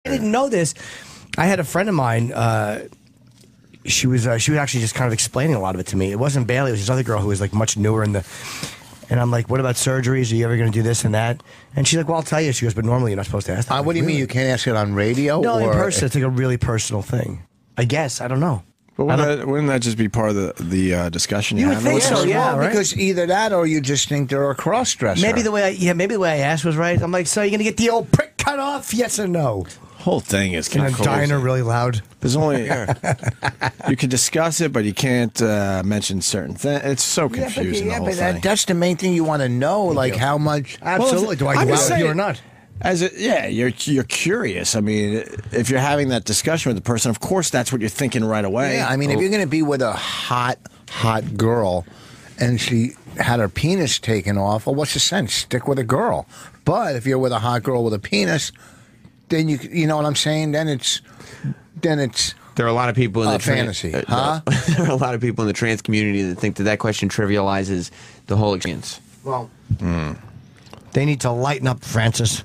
I didn't know this. I had a friend of mine. She was actually just kind of explaining a lot of it to me. It wasn't Bailey. It was this other girl who was like much newer in the. And I'm like, what about surgeries? Are you ever going to do this and that? And she's like, well, I'll tell you. She goes, but normally you're not supposed to ask that. What do you mean you can't ask it on radio? No, in person. It's like a really personal thing. I guess. I don't know. But wouldn't that just be part of the discussion you would think so, yeah, right? Because either that or you just think they're a cross-dresser. Maybe the way I asked was right. I'm like, so you're going to get the old prick cut off? Yes or no? Whole thing is kind of diner really loud. There's only you can discuss it, but you can't mention certain things. It's so confusing. The whole thing. That's the main thing you want to know, like how much. Absolutely, do I go out with you or not? You're curious. I mean, if you're having that discussion with the person, of course that's what you're thinking right away. Yeah, I mean, if you're going to be with a hot girl, and she had her penis taken off, well, what's the sense? Stick with a girl. But if you're with a hot girl with a penis, then you know what I'm saying? Then it's there are a lot of people in the fantasy, there are a lot of people in the trans community that think that question trivializes the whole experience. Well, they need to lighten up, Francis.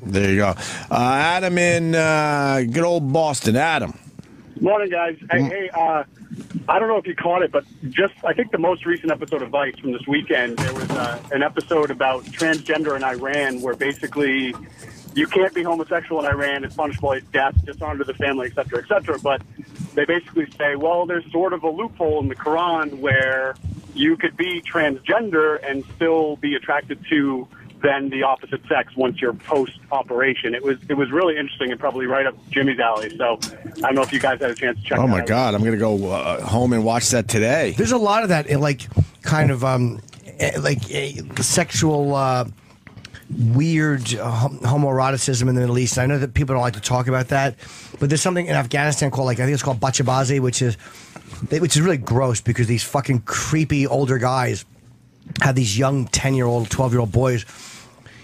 There you go, Adam in good old Boston. Adam. Morning, guys. Hey, I don't know if you caught it, but I think the most recent episode of Vice from this weekend, there was an episode about transgender in Iran where basically you can't be homosexual in Iran. It's punishable by death, dishonor to the family, et cetera, et cetera. But they basically say, well, there's sort of a loophole in the Quran where you could be transgender and still be attracted to then the opposite sex once you're post-operation. It was really interesting and probably right up Jimmy's alley. So I don't know if you guys had a chance to check it out. Oh, my God. I'm going to go home and watch that today. There's a lot of that, like, kind of sexual weird homoeroticism in the Middle East. I know that people don't like to talk about that, but there's something in Afghanistan called, I think it's called bachabazi, which is really gross because these fucking creepy older guys have these young 10-year-old, 12-year-old boys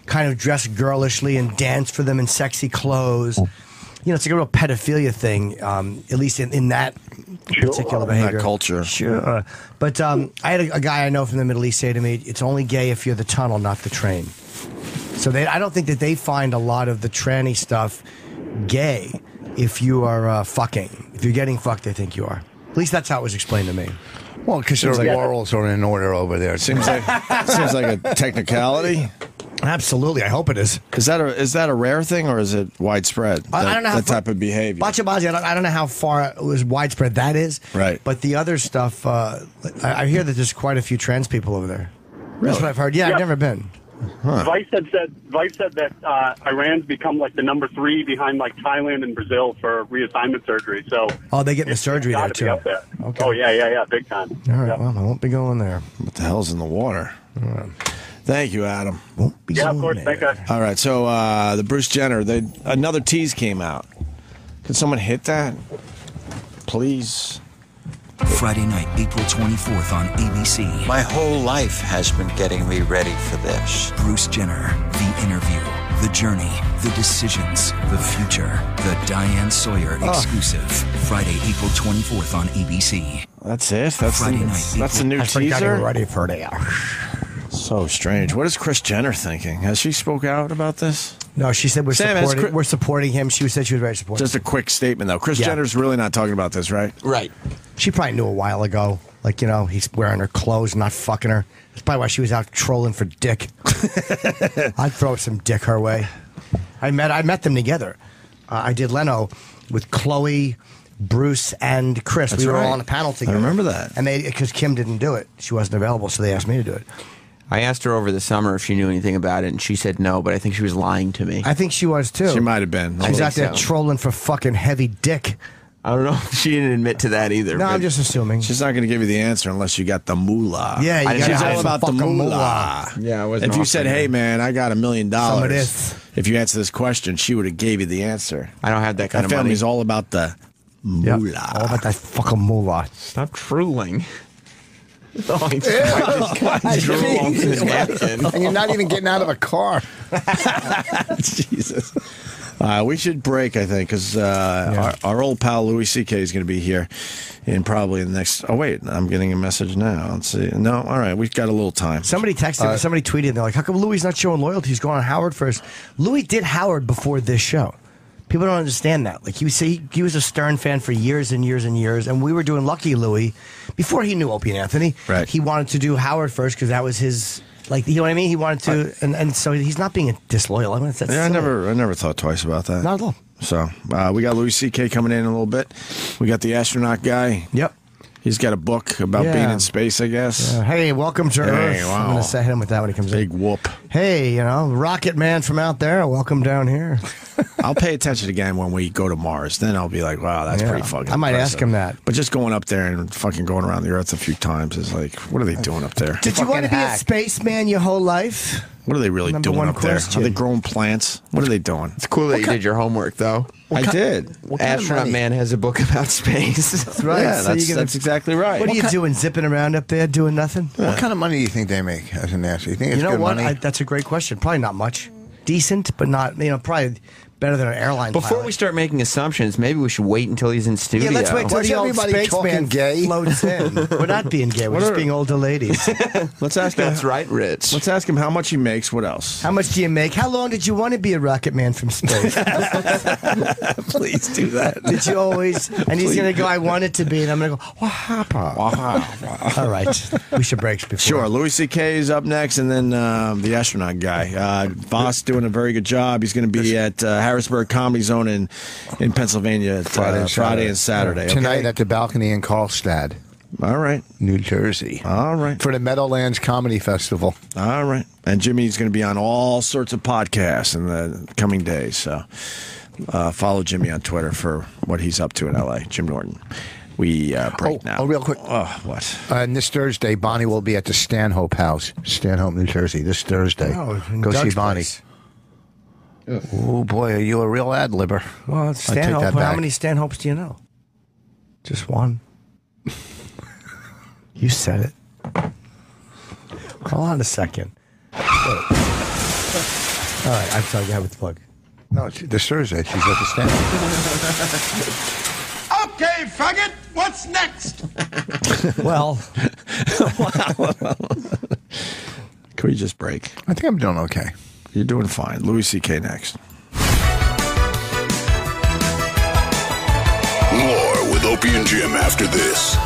kind of dress girlishly and dance for them in sexy clothes. You know, it's like a real pedophilia thing, at least in that particular behavior. That culture. Sure. But I had a guy I know from the Middle East say to me, it's only gay if you're the tunnel, not the train. So I don't think that they find a lot of the tranny stuff gay if you are fucking. If you're getting fucked, they think you are. At least that's how it was explained to me. Well, because their morals are in order over there. Seems like a technicality. Absolutely, I hope it is. Is that a rare thing or is it widespread? I don't know that type of behavior. Bachabazi, I don't know how far it was widespread that is. Right. But the other stuff, I hear that there's quite a few trans people over there. Really? That's what I've heard. Yeah, I've never been. Huh. Vice said that Iran's become like the number 3 behind like Thailand and Brazil for reassignment surgery. So they get the surgery there too. There. Okay. Oh yeah, big time. All right, well, I won't be going there. What the hell's in the water? Thank you, Adam. Won't be of course. Thank you. All right, so the Bruce Jenner, another tease came out. Could someone hit that, please? Friday night, April 24th on ABC. My whole life has been getting me ready for this. Bruce Jenner, The Interview, The Journey, The Decisions, The Future, the Diane Sawyer exclusive. Friday, April 24th on ABC. That's it? That's the new teaser? I forgot ready for it. So strange. What is Kris Jenner thinking? Has she spoke out about this? No, she said we're supporting him. She said she was very supportive. Just a quick statement, though. Kris Jenner's really not talking about this, right? Right. She probably knew a while ago. Like, he's wearing her clothes, not fucking her. That's probably why she was out trolling for dick. I'd throw some dick her way. I met them together. I did Leno with Chloe, Bruce, and Chris. We were all on a panel together. I remember that. And because Kim didn't do it. She wasn't available, so they asked me to do it. I asked her over the summer if she knew anything about it, and she said no, but I think she was lying to me. I think she was, too. She might have been. She's out there trolling for fucking heavy dick. I don't know. She didn't admit to that either. No, I'm just assuming. She's not going to give you the answer unless you got the moolah. Yeah, she's all about the moolah. Yeah, I wasn't. If you said, hey, man, I got $1 million. Some of this. If you answer this question, she would have gave you the answer. I don't have that kind of money. Family's all about the moolah. Yep. All about that fucking moolah. Stop drooling. Oh, he just drool off his napkin. And you're not even getting out of a car. Jesus. We should break, I think, because our old pal Louis C.K. is going to be here in probably the next... Oh, wait, I'm getting a message now. Let's see. No, all right, we've got a little time. Somebody texted me, somebody tweeted, and they're like, how come Louis not showing loyalty? He's going on Howard first. Louis did Howard before this show. People don't understand that. Like he was a Stern fan for years and years and years, and we were doing Lucky Louie before he knew Opie and Anthony. Right. He wanted to do Howard first because that was his. Like, you know what I mean? He wanted to, and so he's not being disloyal. I mean, that's Yeah, I silly. never thought twice about that. Not at all. So we got Louis C.K. coming in a little bit. We got the astronaut guy. Yep. He's got a book about Yeah. being in space, I guess. Hey, welcome to Earth. wow. I'm going to say him with that when he comes Big in. whoop. Hey, Rocket Man from out there. Welcome down here. I'll pay attention again when we go to Mars. Then I'll be like, wow, that's Yeah. pretty fucking I might impressive. ask him that. But just going up there and fucking going around the Earth a few times is like, what are they doing up there? Did you want to be a hack. spaceman your whole life? What are they really Number doing one up there? question. Are they growing plants? What are they doing? It's cool that you did your homework, though. I did. Astronaut Man has a book about space. That's right. Yeah, So you're gonna- that's exactly right. What are you doing, zipping around up there, doing nothing? What kind of money do you think they make as a NASA? You think it's You know good what? money? That's a great question. Probably not much. Decent, but not, probably better than an airline Before pilot. we start making assumptions, maybe we should wait until he's in studio. Yeah, let's wait till What's the old everybody talking spaceman gay? floats in. We're not being gay. We're just being older ladies. Let's ask him. That's right, Rich. Let's ask him how much he makes. What else? How much do you make? How long did you want to be a rocket man from space? Please do that. Did you always? And he's going to go, I wanted to be. And I'm going to go, Wahapa. All right. We should break before. Sure. Louis C.K. is up next, and then the astronaut guy. Voss doing a very good job. He's going to be at Harrisburg Comedy Zone in Pennsylvania Friday and Saturday. Okay? Tonight at the balcony in Karlstad, All right. New Jersey. All right. For the Meadowlands Comedy Festival. All right. And Jimmy's going to be on all sorts of podcasts in the coming days. So follow Jimmy on Twitter for what he's up to in L.A. Jim Norton. We break now. Oh, real quick. Oh, what? And this Thursday, Bonnie will be at the Stanhope House, Stanhope, New Jersey, this Thursday. Oh, in Go see Doug's Bonnie. place. Oh, boy, are you a real ad-libber. Well, I take Stanhope. that How back. many Stanhopes do you know? Just one. You said it. Hold on a second. All right, I'm sorry. Have with the plug. No, it's this Thursday. She's at the Stanhope. Okay, faggot, what's next? Well, Can we just break? I think I'm doing okay. You're doing fine. Louis C.K. next. More with Opie and Jim after this.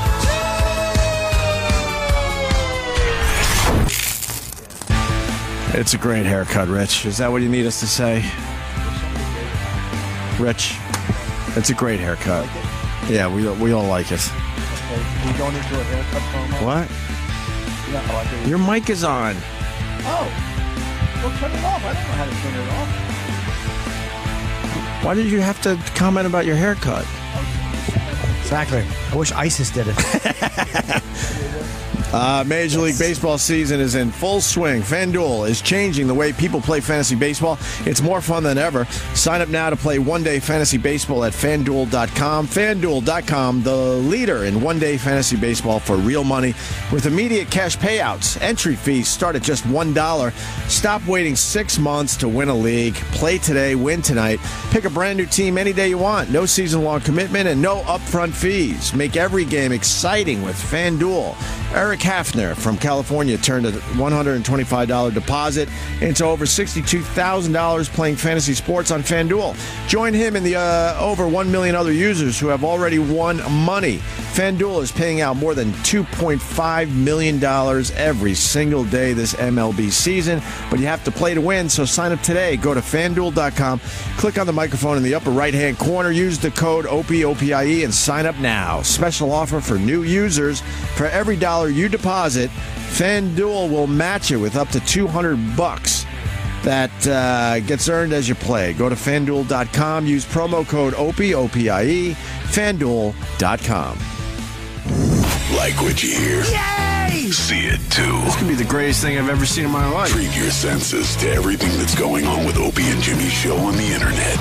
It's a great haircut, Rich. Is that what you need us to say? Rich, it's a great haircut. Yeah, we all like it. We going into a haircut promo? What? Your mic is on. Oh. Well, turn it off. I don't know how to turn it off. Why did you have to comment about your haircut? exactly. I wish ISIS did it. Major League Baseball season is in full swing. FanDuel is changing the way people play fantasy baseball. It's more fun than ever. Sign up now to play one-day fantasy baseball at FanDuel.com. FanDuel.com, the leader in one-day fantasy baseball for real money with immediate cash payouts. Entry fees start at just $1. Stop waiting 6 months to win a league. Play today, win tonight. Pick a brand new team any day you want. No season-long commitment and no upfront fees. Make every game exciting with FanDuel. Eric Hafner from California turned a $125 deposit into over $62,000 playing fantasy sports on FanDuel. Join him and the over 1 million other users who have already won money. FanDuel is paying out more than $2.5 million every single day this MLB season, but you have to play to win, so sign up today. Go to FanDuel.com, click on the microphone in the upper right-hand corner, use the code OPIE, and sign up now. Special offer for new users. For every dollar you deposit, FanDuel will match it with up to $200 that gets earned as you play. Go to FanDuel.com, use promo code OPIE, FanDuel.com. Like what you hear? Yay! See it too. This could be the greatest thing I've ever seen in my life. Treat your senses to everything that's going on with Opie and Jimmy show on the internet.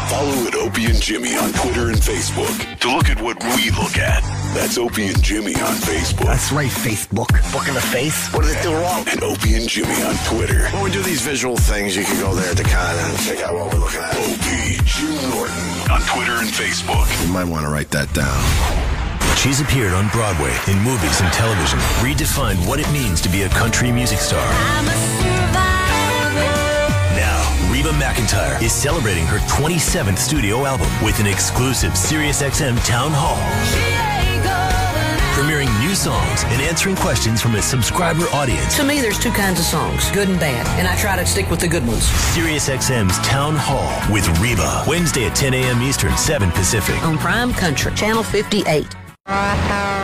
Follow at Opie and Jimmy on Twitter and Facebook to look at what we look at. That's Opie and Jimmy on Facebook. That's right, Facebook. Book in the face. What did it do wrong? And Opie and Jimmy on Twitter. When we do these visual things, you can go there to kind of check out what we're looking at. Opie, Jim Norton on Twitter and Facebook. You might want to write that down. She's appeared on Broadway, in movies and television, redefined what it means to be a country music star. I'm a survivor. Now, Reba McEntire is celebrating her 27th studio album with an exclusive SiriusXM Town Hall. Premiering new songs and answering questions from a subscriber audience. To me, there's two kinds of songs, good and bad, and I try to stick with the good ones. SiriusXM's Town Hall with Reba. Wednesday at 10 a.m. Eastern, 7 Pacific. On Prime Country, Channel 58.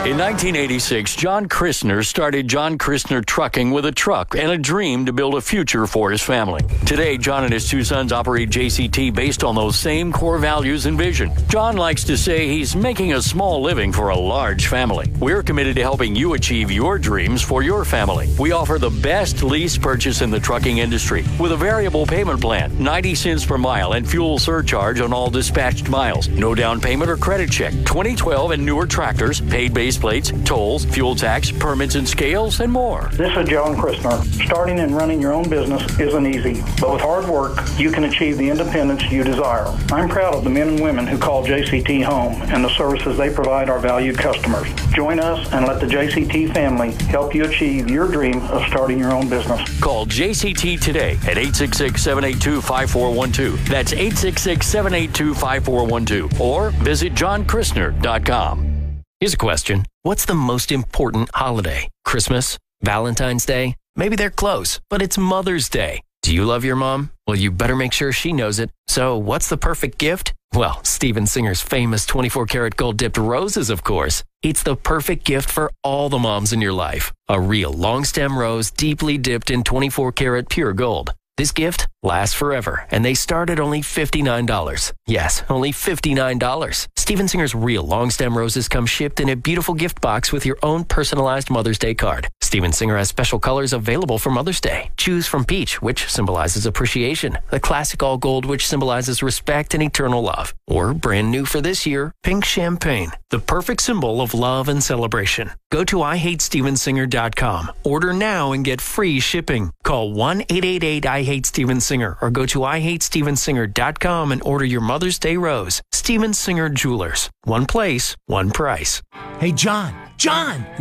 In 1986, John Christner started John Christner Trucking with a truck and a dream to build a future for his family. Today, John and his two sons operate JCT based on those same core values and vision. John likes to say he's making a small living for a large family. We're committed to helping you achieve your dreams for your family. We offer the best lease purchase in the trucking industry with a variable payment plan, 90 cents per mile, and fuel surcharge on all dispatched miles. No down payment or credit check. 2012 and newer tractors, paid base plates, tolls, fuel tax, permits and scales, and more. This is John Christner. Starting and running your own business isn't easy, but with hard work, you can achieve the independence you desire. I'm proud of the men and women who call JCT home and the services they provide our valued customers. Join us and let the JCT family help you achieve your dream of starting your own business. Call JCT today at 866-782-5412. That's 866-782-5412. Or visit johnchrisner.com. Here's a question. What's the most important holiday? Christmas? Valentine's Day? Maybe they're close, but it's Mother's Day. Do you love your mom? Well, you better make sure she knows it. So what's the perfect gift? Well, Steven Singer's famous 24-karat gold-dipped roses, of course. It's the perfect gift for all the moms in your life. A real long-stem rose deeply dipped in 24-karat pure gold. This gift lasts forever, and they start at only $59. Yes, only $59. Steven Singer's real long-stem roses come shipped in a beautiful gift box with your own personalized Mother's Day card. Steven Singer has special colors available for Mother's Day. Choose from peach, which symbolizes appreciation, the classic all gold, which symbolizes respect and eternal love, or brand new for this year, pink champagne, the perfect symbol of love and celebration. Go to IHateStevenSinger.com. Order now and get free shipping. Call 1-888-I-HATE-STEVEN-SINGER or go to IHateStevenSinger.com and order your Mother's Day rose. Steven Singer Jewelers. One place, one price. Hey, John,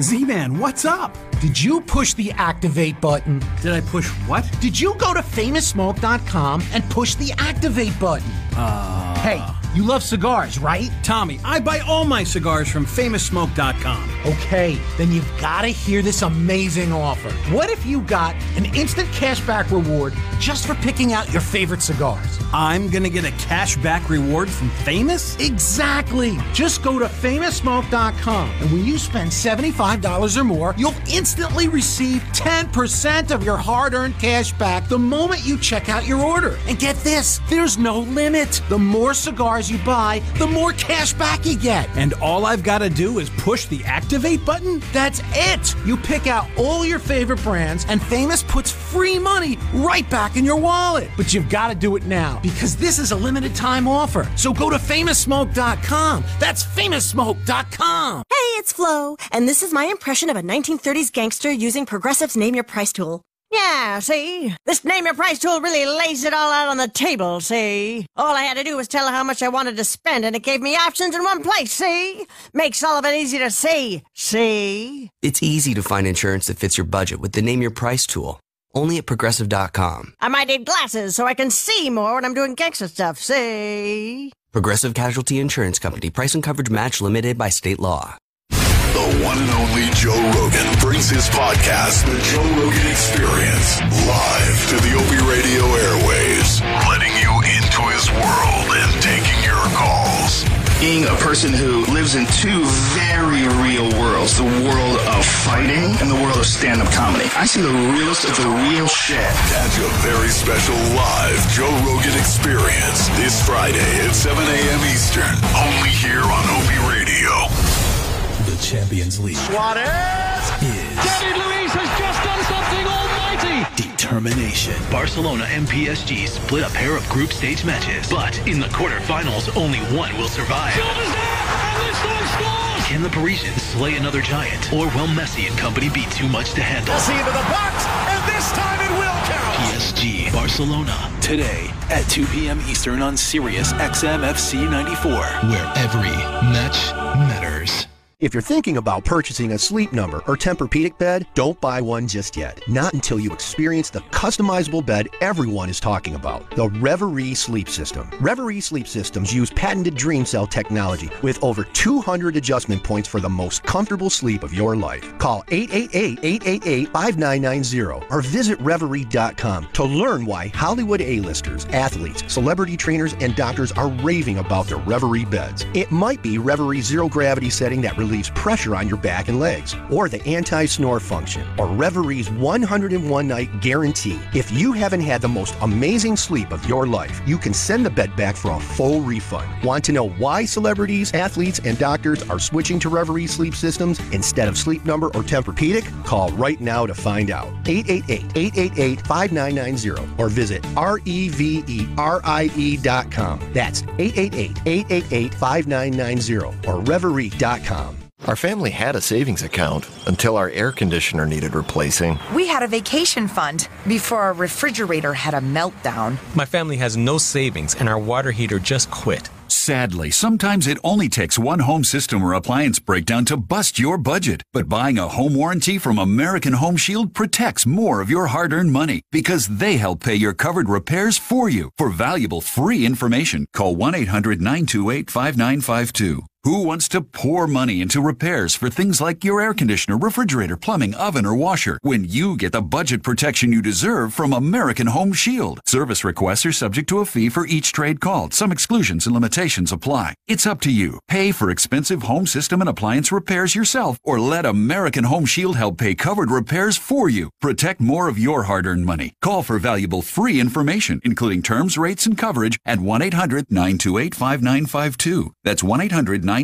Z-Man, what's up? Did you push the activate button? Did I push what? Did you go to FamousSmoke.com and push the activate button? Hey, you love cigars, right? Tommy, I buy all my cigars from FamousSmoke.com. Okay, then you've got to hear this amazing offer. What if you got an instant cashback reward just for picking out your favorite cigars? I'm gonna get a cashback reward from Famous? Exactly. Just go to FamousSmoke.com, and when you spend $75 or more, you'll instantly receive 10% of your hard-earned cash back the moment you check out your order. And get this, there's no limit. The more cigars you buy, the more cash back you get. And all I've got to do is push the activate button? That's it. You pick out all your favorite brands, and Famous puts free money right back in your wallet. But you've got to do it now, because this is a limited time offer. So go to FamousSmoke.com. That's FamousSmoke.com. Hey, it's Flo, and this is my impression of a 1930s gangster using Progressive's Name Your Price tool. Yeah, see? This Name Your Price tool really lays it all out on the table, see? All I had to do was tell her how much I wanted to spend, and it gave me options in one place, see? Makes all of it easy to see? It's easy to find insurance that fits your budget with the Name Your Price tool. Only at Progressive.com. I might need glasses so I can see more when I'm doing gangster stuff, see? Progressive Casualty Insurance Company. Price and coverage match limited by state law. The one and only Joe Rogan brings his podcast, The Joe Rogan Experience, live to the Opie Radio airwaves, letting you into his world and taking your calls. Being a person who lives in two very real worlds, the world of fighting and the world of stand-up comedy. I see the realest of the real shit. Catch a very special live Joe Rogan Experience this Friday at 7 a.m. Eastern, only here on Opie Radio. The Champions League Suarez! David Luiz has just done something almighty! Determination. Barcelona and PSG split a pair of group stage matches, but in the quarterfinals, only one will survive. Silva's there, and this one scores! Can the Parisians slay another giant, or will Messi and company be too much to handle? Messi into the box, and this time it will count! PSG, Barcelona, today at 2 p.m. Eastern on Sirius XM FC 94, where every match matters. If you're thinking about purchasing a Sleep Number or Tempur-Pedic bed, don't buy one just yet. Not until you experience the customizable bed everyone is talking about, the Reverie Sleep System. Reverie Sleep Systems use patented dream cell technology with over 200 adjustment points for the most comfortable sleep of your life. Call 888-888-5990 or visit Reverie.com to learn why Hollywood A-listers, athletes, celebrity trainers, and doctors are raving about their Reverie beds. It might be Reverie's zero-gravity setting that relieves pressure on your back and legs, or the anti-snore function, or Reverie's 101-night guarantee. If you haven't had the most amazing sleep of your life, you can send the bed back for a full refund. Want to know why celebrities, athletes, and doctors are switching to Reverie Sleep Systems instead of Sleep Number or Tempur-Pedic? Call right now to find out. 888-888-5990 or visit REVERIE.com. That's 888-888-5990 or Reverie.com. Our family had a savings account until our air conditioner needed replacing. We had a vacation fund before our refrigerator had a meltdown. My family has no savings and our water heater just quit. Sadly, sometimes it only takes one home system or appliance breakdown to bust your budget. But buying a home warranty from American Home Shield protects more of your hard-earned money because they help pay your covered repairs for you. For valuable free information, call 1-800-928-5952. Who wants to pour money into repairs for things like your air conditioner, refrigerator, plumbing, oven, or washer when you get the budget protection you deserve from American Home Shield? Service requests are subject to a fee for each trade called. Some exclusions and limitations apply. It's up to you. Pay for expensive home system and appliance repairs yourself or let American Home Shield help pay covered repairs for you. Protect more of your hard-earned money. Call for valuable free information, including terms, rates, and coverage at 1-800-928-5952. That's 1-800-928-5952.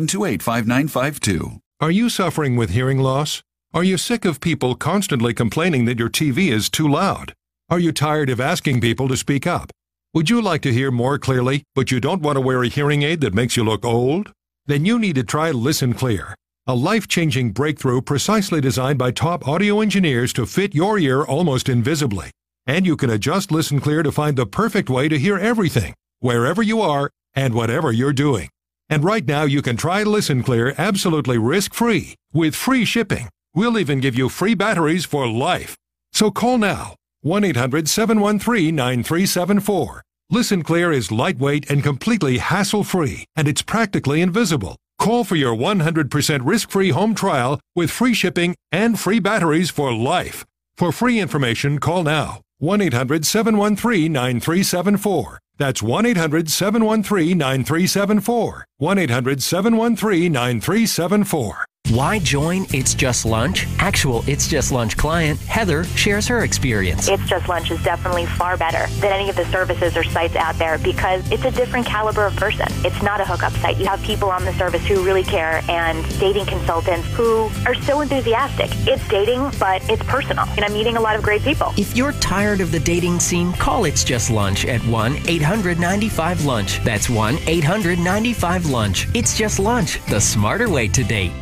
Are you suffering with hearing loss? Are you sick of people constantly complaining that your TV is too loud? Are you tired of asking people to speak up? Would you like to hear more clearly, but you don't want to wear a hearing aid that makes you look old? Then you need to try Listen Clear, a life-changing breakthrough precisely designed by top audio engineers to fit your ear almost invisibly. And you can adjust Listen Clear to find the perfect way to hear everything, wherever you are and whatever you're doing. And right now, you can try Listen Clear absolutely risk-free with free shipping. We'll even give you free batteries for life. So call now, 1-800-713-9374. Listen Clear is lightweight and completely hassle-free, and it's practically invisible. Call for your 100% risk-free home trial with free shipping and free batteries for life. For free information, call now, 1-800-713-9374. That's 1-800-713-9374. 1-800-713-9374. Why join It's Just Lunch? Actual It's Just Lunch client, Heather, shares her experience. It's Just Lunch is definitely far better than any of the services or sites out there because it's a different caliber of person. It's not a hookup site. You have people on the service who really care and dating consultants who are so enthusiastic. It's dating, but it's personal. And I'm meeting a lot of great people. If you're tired of the dating scene, call It's Just Lunch at 1-800-95-LUNCH. That's 1-800-95-LUNCH. It's Just Lunch, the smarter way to date.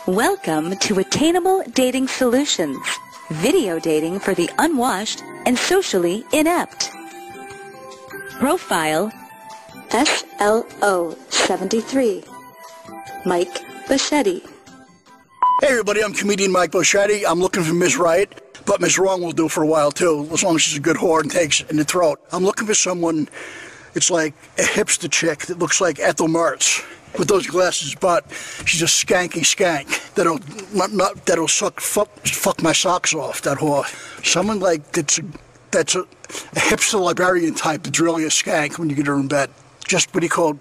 Welcome to Attainable Dating Solutions, video dating for the unwashed and socially inept. Profile SLO73. Mike Bichetti. Hey everybody, I'm comedian Mike Bichetti. I'm looking for Miss Right, but Miss Wrong will do for a while too, as long as she's a good whore and takes it in the throat. I'm looking for someone, it's like a hipster chick that looks like Ethel Mertz. With those glasses, but she's a skanky skank that'll fuck my socks off. That whore. Someone like that's a hipster librarian type that's really a skank when you get her in bed. Just what do you call?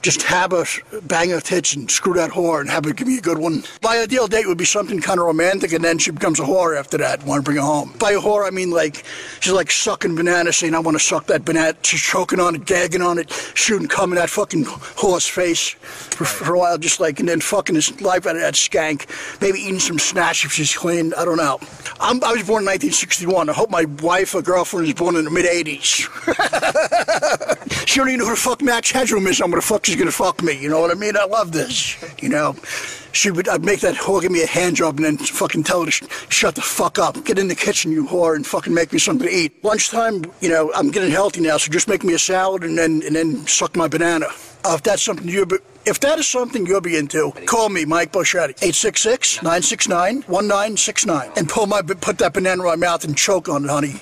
Just have her bang her tits and screw that whore and have her give me a good one. My ideal date would be something kind of romantic, and then she becomes a whore after that. Want to bring her home. By a whore, I mean like she's like sucking banana, saying I want to suck that banana. She's choking on it, gagging on it, shooting cum in that fucking whore's face for a while, just like, and then fucking his life out of that skank. Maybe eating some snatch if she's clean. I don't know. I was born in 1961. I hope my wife or girlfriend is born in the mid-'80s. She don't even know who the fuck Max Headroom is. I'm gonna fuck. She's gonna fuck me. You know what I mean? I love this. You know, I'd make that whore give me a hand job and then fucking tell her to shut the fuck up. Get in the kitchen, you whore, and fucking make me something to eat. Lunchtime, you know, I'm getting healthy now, so just make me a salad and then suck my banana. If that is something you'll be into, call me, Mike Boschetti, 866-969-1969, and put that banana in my mouth and choke on it, honey.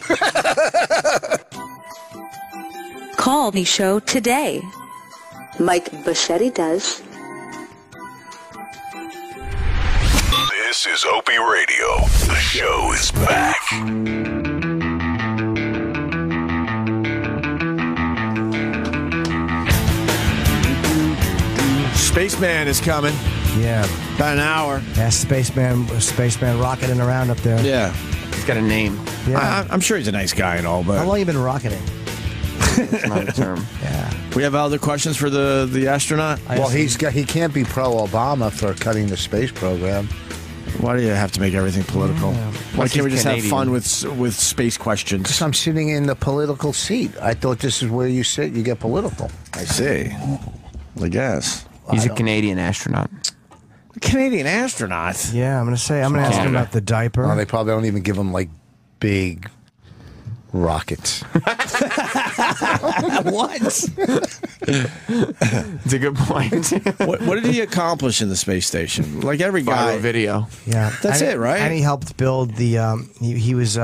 Call the show today. Mike Boschetti does. This is Opie Radio. The show is back. Spaceman is coming. Yeah. About an hour. Yeah, spaceman rocketing around up there. Yeah. He's got a name. Yeah. I'm sure he's a nice guy and all, but... How long you been rocketing? It's not a term. Yeah. We have other questions for the astronaut? Well, he can't be pro-Obama for cutting the space program. Why do you have to make everything political? Why can't we just Canadian? have fun with space questions? Because I'm sitting in the political seat. I thought this is where you sit, you get political. I see. I guess. He's a Canadian astronaut. A Canadian astronaut? Yeah, I'm going to ask him about the diaper. Oh, they probably don't even give him, like, big rockets. What? It's a good point. What did he accomplish in the space station? Like every guy. Viral video. Yeah. That's it, right? And he helped build the, he was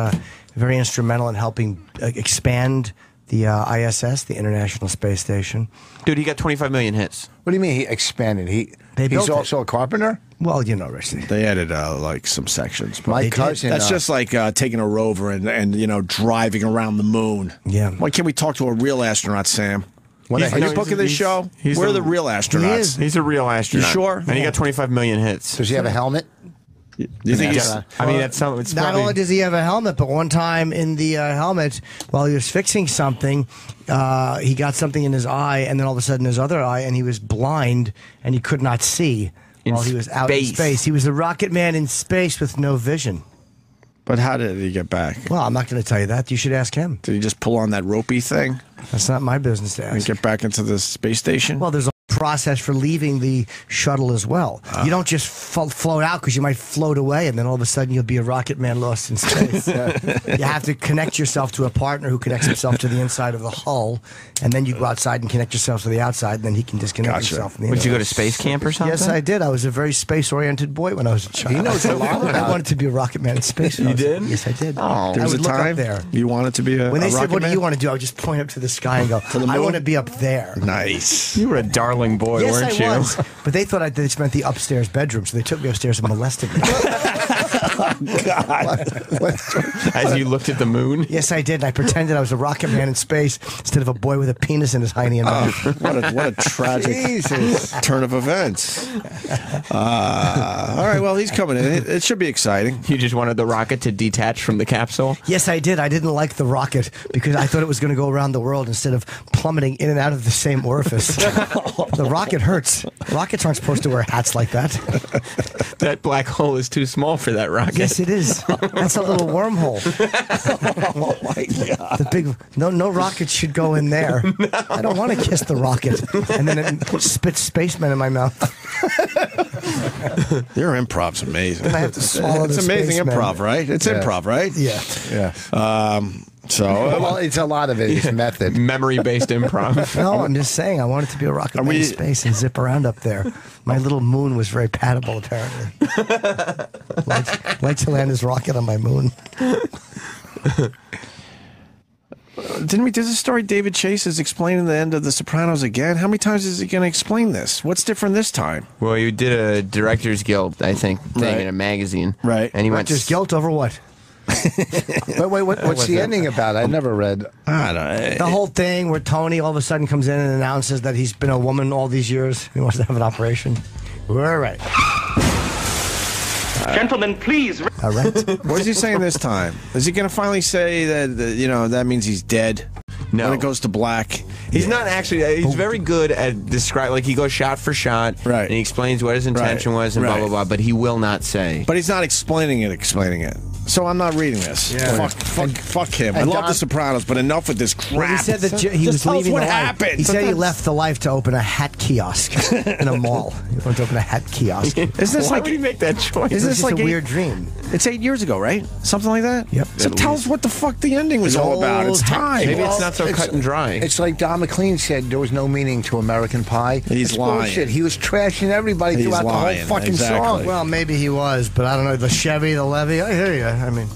very instrumental in helping expand the ISS, the International Space Station. Dude, he got 25 million hits. What do you mean he expanded? He's also a carpenter? Well, you know, Richie. They added like some sections. But My cousin. That's just like taking a rover and driving around the moon. Yeah. Why can't we talk to a real astronaut, Sam? Are you booking this show? We're the real astronauts. He's a real astronaut. You sure? And he got 25 million hits. Does he have a helmet? You think he's... I mean, that's something. Not only does he have a helmet, but one time in the helmet, while he was fixing something, he got something in his eye, and then all of a sudden his other eye, and he was blind, and he could not see while he was out in space. He was a rocket man in space with no vision. But how did he get back? Well, I'm not going to tell you that. You should ask him. Did he just pull on that ropey thing? That's not my business to ask. And get back into the space station? Well, there's a process for leaving the shuttle as well. You don't just float out because you might float away and then all of a sudden you'll be a rocket man lost in space. You have to connect yourself to a partner who connects himself to the inside of the hull, and then you go outside and connect yourself to the outside, and then he can disconnect himself from the inside. Would you go to space camp or something? Yes, I did. I was a very space-oriented boy when I was a child. He knows a lot about I wanted to be a rocket man in space. You did? Yes, I did. Oh, there was a time there. You wanted to be a When they rocket said, what man? do you want to do? I would just point up to the sky and go, I want to be up there. Nice. You were a darling boy, Yes, weren't you? I was. But they thought they just meant the upstairs bedroom, so they took me upstairs and molested me. God. As you looked at the moon? Yes, I did. I pretended I was a rocket man in space instead of a boy with a penis in his hiney and what a tragic turn of events. All right, well, he's coming in. It should be exciting. You just wanted the rocket to detach from the capsule? Yes, I did. I didn't like the rocket because I thought it was going to go around the world instead of plummeting in and out of the same orifice. The rocket hurts. Rockets aren't supposed to wear hats like that. That black hole is too small for that rocket. Yes, it is. That's a little wormhole. Oh, my God. The big no rocket should go in there. No. I don't want to kiss the rocket and then it spits spacemen in my mouth. Your improv's amazing. And I have to swallow It's the amazing spaceman. improv, right? It's improv, right? Yeah. Yeah. Well, it's a lot of it. It's method. Memory-based improv. No, I'm just saying I wanted to be a rocket man in space and zip around up there. My little moon was very paddable, apparently. like to land his rocket on my moon. Didn't we do this story? David Chase is explaining the end of The Sopranos again. How many times is he going to explain this? What's different this time? Well, you did a Directors Guild, I think, thing in a magazine. Right. And he went... Directors Guild over what? Wait, what's the ending about? I never read. I don't know. The whole thing where Tony all of a sudden comes in and announces that he's been a woman all these years. He wants to have an operation. All right. Gentlemen, please. All right. What is he saying this time? Is he going to finally say that, that means he's dead? No. When it goes to black? He's not actually. He's very good at describing. Like, he goes shot for shot. Right. And he explains what his intention was and blah, blah, blah. But he will not say. But he's not explaining it. So I'm not reading this. Yeah. Fuck him. I love The Sopranos, but enough with this crap. Well, he said that he was tell us leaving what the life. happened. He said he left the life to open a hat kiosk in a mall. He wanted to open a hat kiosk. Isn't this Why like would he make that choice? Isn't this It's like a weird dream? Isn't It's 8 years ago, right? Something like that? Yep. So tell us what the fuck the ending was all about. It's time. Maybe it's not so cut and dry. It's like Don McLean said, there was no meaning to American Pie. He's lying. Bullshit. He was trashing everybody He's throughout lying. the whole fucking Exactly. song. Well, maybe he was, but I don't know. The Chevy, the Levy, I hear you. I mean...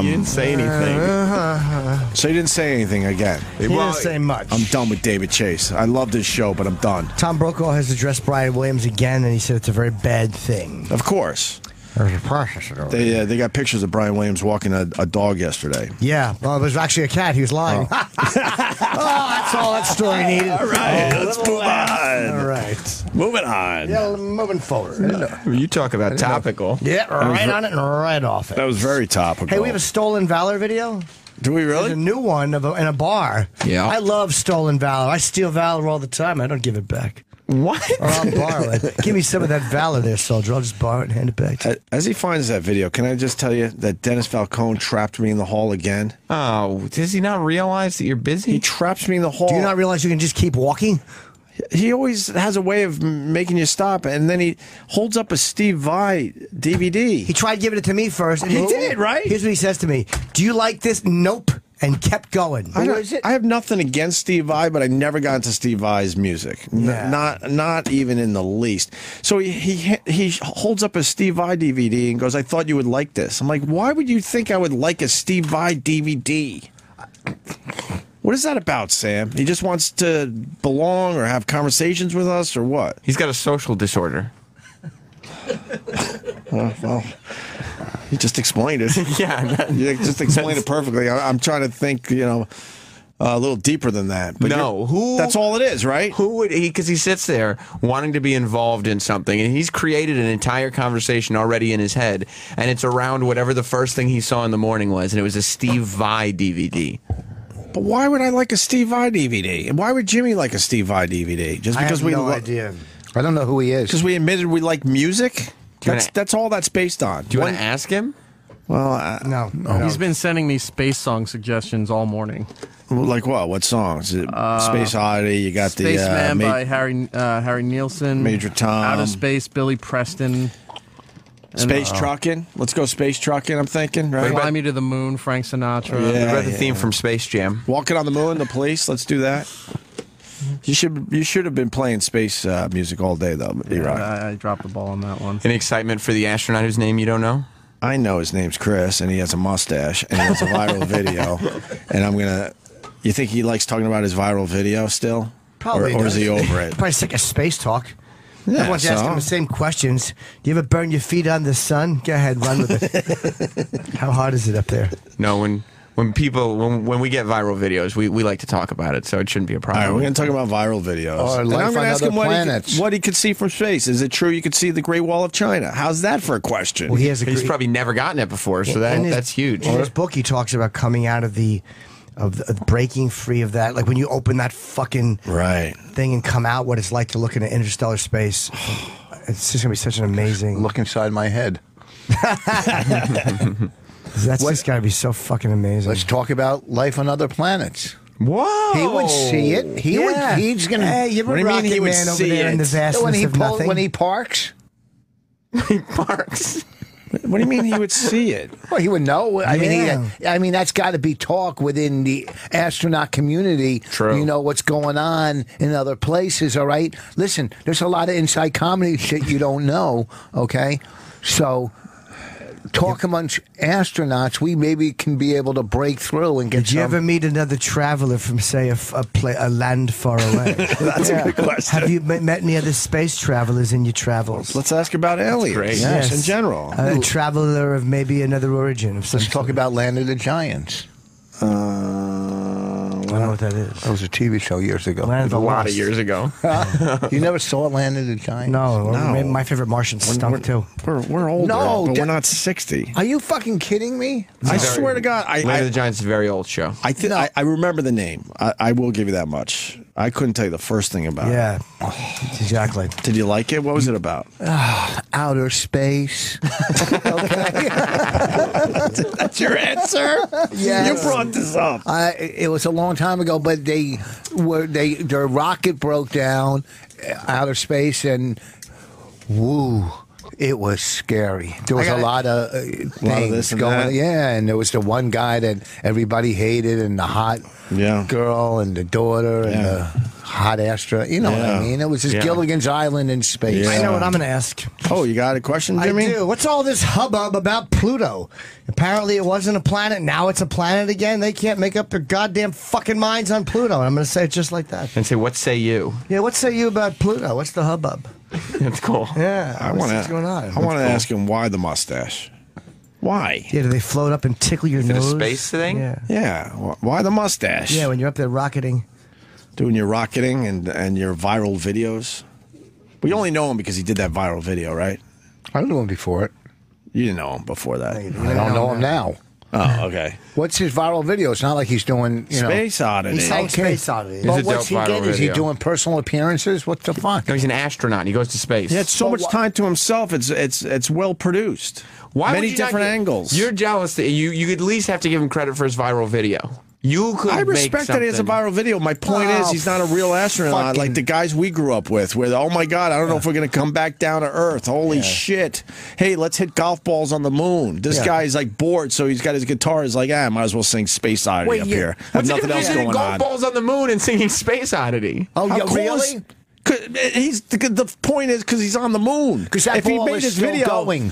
you didn't say anything. So you didn't say anything again. He didn't say much. I'm done with David Chase. I loved his show, but I'm done. Tom Brokaw has addressed Brian Williams again, and he said it's a very bad thing. Of course. There's a process. They got pictures of Brian Williams walking a dog yesterday. Yeah, well, it was actually a cat. He was lying. Oh, that's all that story needed. All right, let's move on. All right. Moving on. Yeah, moving forward. You talk about topical. Yeah, right on it and right off it. That was very topical. Hey, we have a Stolen Valor video. Do we really? There's a new one in a bar. Yeah. I love Stolen Valor. I steal Valor all the time. I don't give it back. What? Or I'll borrow it. Give me some of that Valor there, soldier. I'll just borrow it and hand it back to you. As he finds that video, can I just tell you that Dennis Falcone trapped me in the hall again? Oh, does he not realize that you're busy? He traps me in the hall. Do you not realize you can just keep walking? He always has a way of making you stop, and then he holds up a Steve Vai DVD. He tried giving it to me first. And He did, right? Here's what he says to me. Do you like this? Nope. And kept going. I have nothing against Steve Vai, but I never got into Steve Vai's music. Yeah. Not even in the least. So he holds up a Steve Vai DVD and goes, "I thought you would like this." I'm like, "Why would you think I would like a Steve Vai DVD?" What is that about, Sam? He just wants to belong or have conversations with us, or what? He's got a social disorder. Well, you just explained it. Yeah. You just explained it perfectly. I'm trying to think, a little deeper than that. But that's all it is, right? Who would he? Because he sits there wanting to be involved in something, and he's created an entire conversation already in his head, and it's around whatever the first thing he saw in the morning was, and it was a Steve Vai DVD. But why would I like a Steve Vai DVD? And why would Jimmy like a Steve Vai DVD? Just because I have no idea. I don't know who he is. Because we admitted we like music? That's all that's based on. Do you want to ask him? Well, no. He's been sending me space song suggestions all morning. Like what? What songs? Space Oddity. You got Spaceman by Harry Nilsson. Major Tom. Outer Space, Billy Preston. Space Truckin'. Let's go Space Truckin', I'm thinking, right? Fly Me to the Moon, Frank Sinatra. Yeah, I read the theme from Space Jam. Walking on the Moon, The Police. Let's do that. You should have been playing space music all day, though. I dropped the ball on that one. Any excitement for the astronaut whose name you don't know? I know his name's Chris, and he has a mustache, and he has a viral video. And you think he likes talking about his viral video still? Probably. Or is he over it? Probably sick of space talk. Yeah, Everyone's asking him the same questions. Do you ever burn your feet on the sun? Go ahead, run with it. How hot is it up there? No, when we get viral videos, we like to talk about it, so it shouldn't be a problem. All right, we're going to talk about viral videos. Or and life I'm going to on ask other him planets. what he could see from space. Is it true you could see the Great Wall of China? How's that for a question? Well, He's probably never gotten it before, so that's huge. In his book, he talks about coming out of the breaking free of that. Like when you open that fucking thing and come out, what it's like to look into interstellar space. It's just going to be such an amazing... Look inside my head. That's just got to be so fucking amazing. Let's talk about life on other planets. Whoa! He would see it. He's going to... Hey, you ever Rocket Man over there in the vastness of nothing? When he parks? He parks? What do you mean he would see it? Well, he would know. I mean, that's got to be talk within the astronaut community. True. You know what's going on in other places, all right? Listen, there's a lot of inside comedy shit you don't know, okay? So, talk amongst astronauts, we maybe can be able to break through and get Did you ever meet another traveler from, say, a land far away? That's a good question. Have you met any other space travelers in your travels? Let's ask about aliens. Great. Yes, in general. A traveler of maybe another origin. Let's talk about Land of the Giants. I don't know what that is. That was a TV show years ago. Land of the A lot of Lost. years ago. You never saw Land of the Giants? No. My favorite Martian stunk too. We're older, No, but we're not 60. Are you fucking kidding me? I swear to God. Land of the Giants is a very old show. I remember the name. I will give you that much. I couldn't tell you the first thing about it. Yeah, exactly. Did you like it? What was it about? Outer space. That's your answer? Yes. You brought this up. It was a long time ago, but their rocket broke down outer space, and woo. It was scary. There was a lot of things this and going that. on. Yeah, and there was the one guy that everybody hated, and the hot girl, and the daughter, and the hot Astra. You know what I mean? It was just Gilligan's Island in space. I know what I'm going to ask. Oh, you got a question, Jimmy? I do. What's all this hubbub about Pluto? Apparently it wasn't a planet. Now it's a planet again. They can't make up their goddamn fucking minds on Pluto. And I'm going to say it just like that. And say, what say you? Yeah, what say you about Pluto? What's the hubbub? That's cool. Yeah, what's going on? I want to ask him why the mustache. Why? Yeah, do they float up and tickle your Is it a nose? space thing? Yeah. Yeah. Why the mustache? Yeah, when you're up there rocketing. Doing your rocketing and your viral videos. We only know him because he did that viral video, right? I knew him before it. You didn't know him before that. I don't know him now. Oh, okay. What's his viral video? It's not like he's doing, Space Oddity. He's saying Space Oddity. But what's he get? Is he doing personal appearances? What the fuck? No, he's an astronaut. He goes to space. He had so much time to himself. It's well produced. Why Many would you not different get- angles. You're jealous that you at least have to give him credit for his viral video. You could. I make respect that he has a something- viral video. My point is, he's not a real astronaut like the guys we grew up with. Where, oh my God, I don't know if we're going to come back down to Earth. Holy shit! Hey, let's hit golf balls on the moon. This guy's like bored, so he's got his guitar. He's like, I might as well sing Space Oddity up here. Have What's nothing else going golf on. balls on the moon and singing Space Oddity? Oh, Of yeah, course. really? He's the point is because he's on the moon. Because that if he ball made is his still video, going.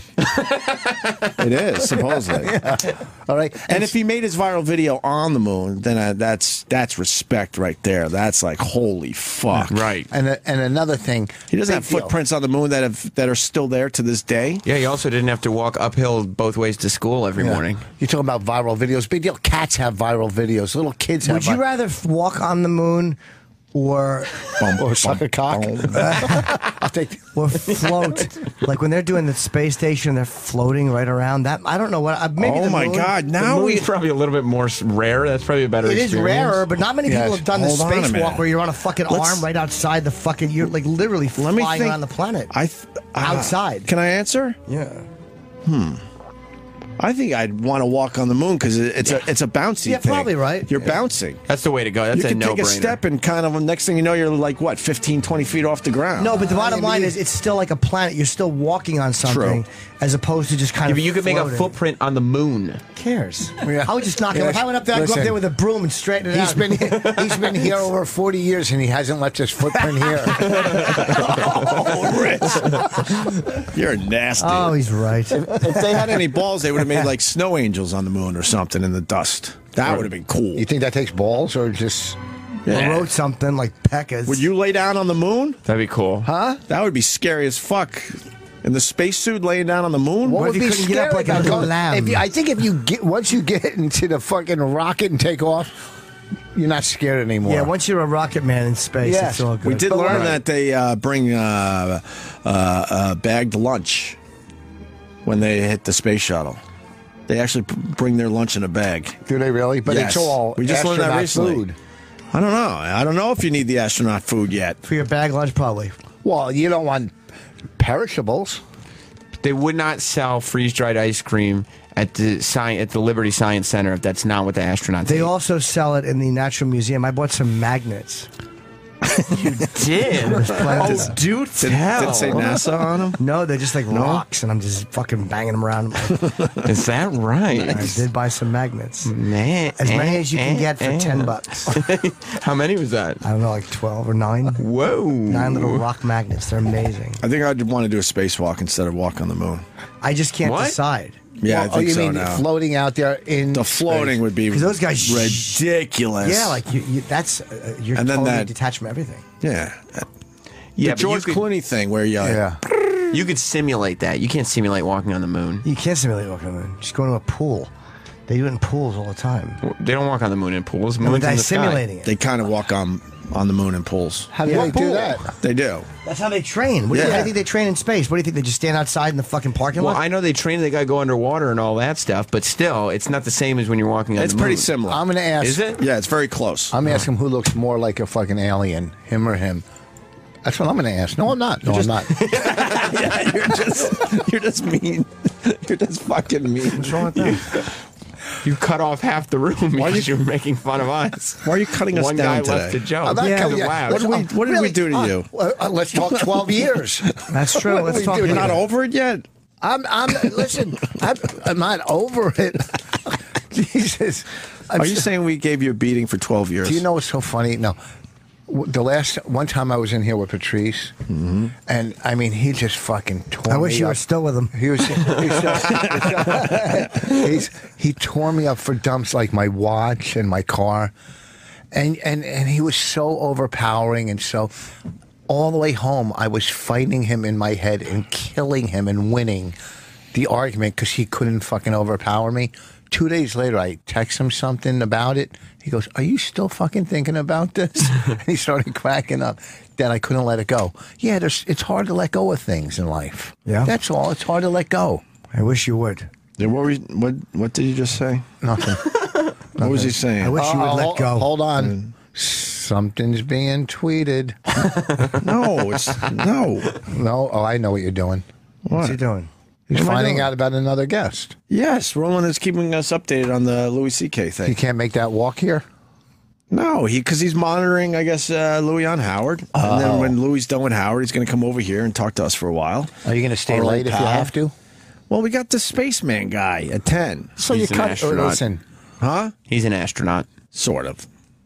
it is supposedly. All right. And if he made his viral video on the moon, then that's respect right there. That's like holy fuck. Right. And another thing, He doesn't big have deal. footprints on the moon that are still there to this day. Yeah, he also didn't have to walk uphill both ways to school every morning. You're talking about viral videos. Big deal. Cats have viral videos. Little kids have. Would you rather walk on the moon or suck a cock? I'll take. Or float? Like when they're doing the space station, they're floating right around that. I don't know what. Maybe Oh the my moon- God! The Now moon's probably a little bit more rare. That's probably a better It is experience. rarer, but not many people have done the Hold on a spacewalk minute. where you're on a fucking Let's- arm right outside the fucking. You're like literally Let me flying think. around the planet. Outside. Can I answer? Yeah. I think I'd want to walk on the moon because it's a bouncy Yeah, thing. probably right. You're bouncing. That's the way to go. That's you a can no-brainer. take a step and kind of next thing you know you're like what 15, 20 feet off the ground. No, but the bottom line is it's still like a planet. You're still walking on something as opposed to just kind Yeah, of but you could make a floating. footprint on the moon. Who cares? Yeah. I would just knock it. Yeah, If I went up there, I'd go up listen. there with a broom and straighten it He's out. been been here over 40 years and he hasn't left his footprint here. Oh, Rich. You're nasty. Oh, he's right. If they had any balls, they would have made like snow angels on the moon or something in the dust. That would have been cool. You think that takes balls or just? I wrote something like Pekkas. Would you lay down on the moon? That'd be cool. Huh? That would be scary as fuck. In the spacesuit, laying down on the moon. What What would if you be couldn't get up scary like a about going- lamb? I think if you get once you get into the fucking rocket and take off, you're not scared anymore. Yeah, once you're a rocket man in space, Yes. it's all good. We did But learn what- that they bring bagged lunch when they hit the space shuttle. They actually bring their lunch in a bag. Do they really? But Yes. it's all We just learned that astronaut recently. food. I don't know. I don't know if you need the astronaut food yet. For your bag lunch, probably. Well, you don't want perishables. They would not sell freeze-dried ice cream at the Liberty Science Center if that's not what the astronauts They eat. also sell it in the Natural Museum. I bought some magnets. You did? Oh, do Did tell. it say NASA on them? No, they're just like rocks, and I'm just fucking banging them around. Is that right? I did buy some magnets. Man, As many as you can get for $10. How many was that? I don't know, like 12 or 9. Whoa. 9 little rock magnets. They're amazing. I think I'd want to do a spacewalk instead of walk on the moon. I just can't What? decide. Yeah, I think you so mean now. floating out there in The floating space. would be 'Cause those guys ridiculous. Yeah, like that's you're And then totally that- detached from everything. yeah. Yeah, The but George you could, Clooney thing where you you could simulate that. You can't simulate walking on the moon. You can't simulate walking on the moon. Just go to a pool. They do it in pools all the time. They don't walk on the moon in pools. No, Moon's but they're in the sky. simulating it. they kind of walk on the moon in pools. How do they do that? They do. That's how they train. What do you think they train in space? What do you think? They just stand outside in the fucking parking Well, lot? I know they train the guy go underwater and all that stuff, but still, it's not the same as when you're walking on It's the moon. pretty similar. I'm going to ask. Is it? Yeah, it's very close. I'm asking who looks more like a fucking alien, him or him. That's what I'm going to ask. No, I'm not. No, I'm not. Yeah, you're just mean. You're just fucking mean. What's wrong with that? You cut off half the room because you were making fun of us. Why are you cutting us One down guy today? left a joke. I'm not cutting you. What did we do to you? Let's talk 12 years. That's true. Let's talk. You're not over it yet? Listen, I'm not over it. Jesus. Are you saying we gave you a beating for 12 years? Do you know what's so funny? No. The last one time I was in here with Patrice, and I mean, he just fucking tore me up. I wish you were still with him. He tore me up for dumps like my watch and my car, and he was so overpowering, and so all the way home I was fighting him in my head and killing him and winning the argument because he couldn't fucking overpower me. 2 days later, I text him something about it. He goes, "Are you still fucking thinking about this?" And he started cracking up. Then I couldn't let it go. Yeah, it's hard to let go of things in life. Yeah, that's all. It's hard to let go. I wish you would. Yeah, what did you just say? Nothing. What was he saying? I wish you would let go. Hold on. Something's being tweeted. No. Oh, I know what you're doing. What's he doing? He's finding out about another guest. Yes, Roland is keeping us updated on the Louis C.K. thing. You can't make that walk here? No, because he's monitoring, I guess, Louis on Howard. And then when Louis is done with Howard, he's going to come over here and talk to us for a while. Are you going to stay late if you have to? Well, we got the spaceman guy at 10. So He's you an cut. astronaut. Listen, huh? He's an astronaut. Sort of.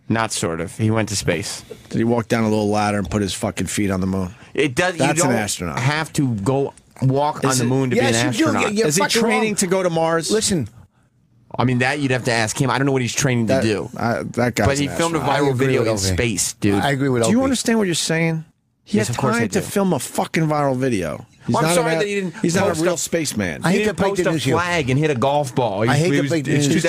Not sort of. He went to space. Did he walk down a little ladder and put his fucking feet on the moon? It does. That's you don't an astronaut. have to go walk on the moon to be an astronaut. Is he training to go to Mars? Listen. I mean, that you'd have to ask him. I don't know what he's training to do. That guy's But he an filmed a astronaut. viral video in space, dude. I agree with Do you Opie. understand what you're saying? He Yes, had of course I time to do. film a fucking viral video. He's Well, I'm not sorry a, that he didn't He's not a post real a- spaceman. I hate He to didn't break post the a news to you. flag and hit a golf ball. I hate to He was- break the it's news.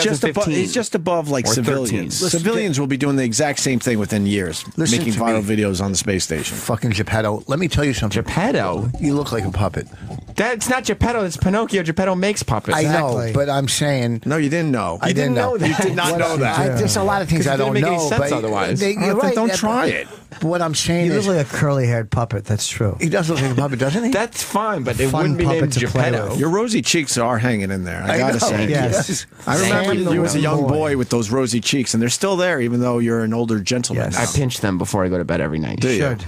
He's just above like Or 13. civilians. Listen, Civilians will be doing the exact same thing within years, Listen making to viral me. videos on the space station. Fucking Geppetto. Let me tell you something. Geppetto? You look like a puppet. That's not Geppetto. It's Pinocchio. Geppetto makes puppets. I know, but I'm saying. No, you didn't know. I didn't know that. You did not know that. There's a lot of things 'Cause I it didn't don't make any know. sense but otherwise. You're right. Don't try it. What I'm saying He is. looks like a curly-haired puppet. That's true. He does look like a puppet, doesn't he? That's fine, but it Fun wouldn't be puppet named to play Geppetto. with. Your rosy cheeks are hanging in there. I gotta know. say. Yes. I remember Sam you as a the young boy. boy with those rosy cheeks, and they're still there, even though you're an older gentleman. Yes. I now. pinch them before I go to bed every night. Do you? Should.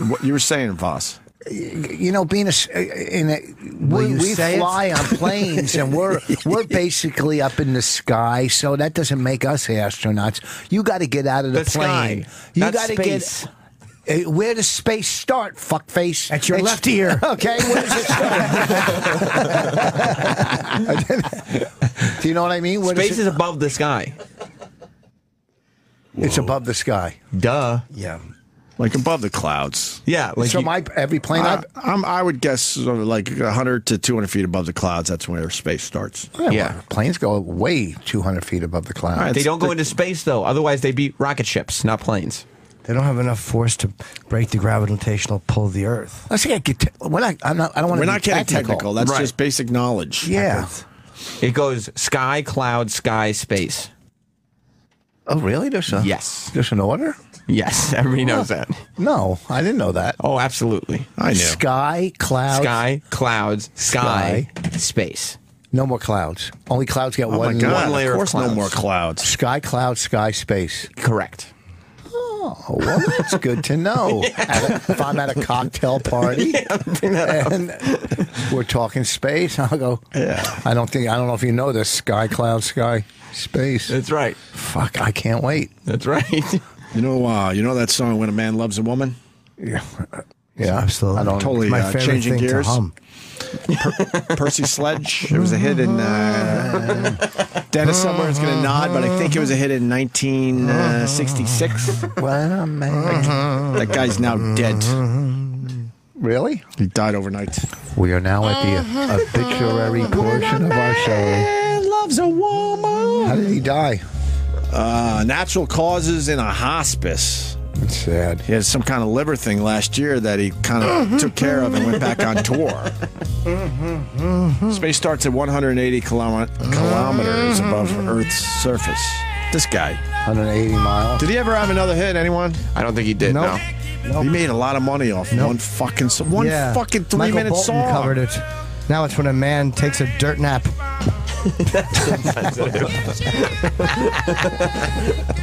What you were saying, Voss? You know, being Will you we say it? fly on planes and we're basically up in the sky, so that doesn't make us astronauts. You got to get out of the plane. Sky. You That's got to space. get. Where does space start, fuckface? At your left ear. Okay, where does it start? Do you know what I mean? Where does Space is above the sky. It's above the sky. Duh. Yeah. Like above the clouds. Yeah. Like So you- every plane. I would guess sort of like 100 to 200 feet above the clouds. That's where space starts. Yeah. Planes go way 200 feet above the clouds. All right. they don't go into space though. Otherwise, they beat rocket ships, not planes. They don't have enough force to break the gravitational pull of the Earth. Let's get. We're not. I don't want to. We're not getting technical. That's Right. just basic knowledge. Yeah. It goes sky, cloud, sky, space. Oh, really? There's a Yes. There's an order. Yes, everybody knows that. No, I didn't know that. Oh, absolutely. I knew. Sky, clouds. Sky, clouds, sky, space. No more clouds. Only clouds get Oh one my God! one layer Of of course, no clouds. more clouds. Sky, cloud, sky, space. Correct. Oh, well, that's good to know. If I'm at a cocktail party and we're talking space, I'll go. Yeah. I don't know if you know this. Sky, cloud, sky, space. That's right. Fuck! I can't wait. That's right. You know that song "When a Man Loves a Woman." Yeah. Yeah. Absolutely. I don't Totally My favorite changing thing gears. to hum. Percy Sledge. It was a hit in. Dennis somewhere is going to nod, but I think it was a hit in 1966. Well, man. That guy's now dead. Really? He died overnight. We are now at the obituary portion of our show. Man loves a woman. How did he die? Natural causes in a hospice. It's sad. He had some kind of liver thing last year that he kind of took care of and went back on tour. Space starts at 180 kilometers above Earth's surface. This guy. 180 miles. Did he ever have another hit, anyone? I don't think he did. Nope. No. He made a lot of money off one fucking Yeah. fucking Michael 3-minute Bolton song. covered it. Now it's when a man takes a dirt nap. That's insensitive.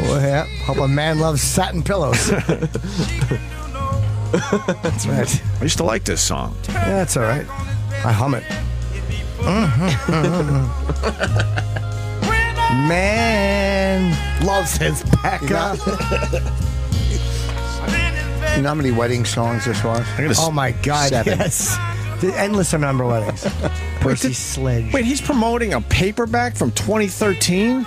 Well, yeah. Hope a man loves satin pillows. That's right. I used to like this song. Yeah, that's all right. I hum it. Man loves his pecker. You know how many wedding songs this was? Oh my God! 7. Yes, the endless number of weddings. Percy Sledge. Wait, he's promoting a paperback from 2013?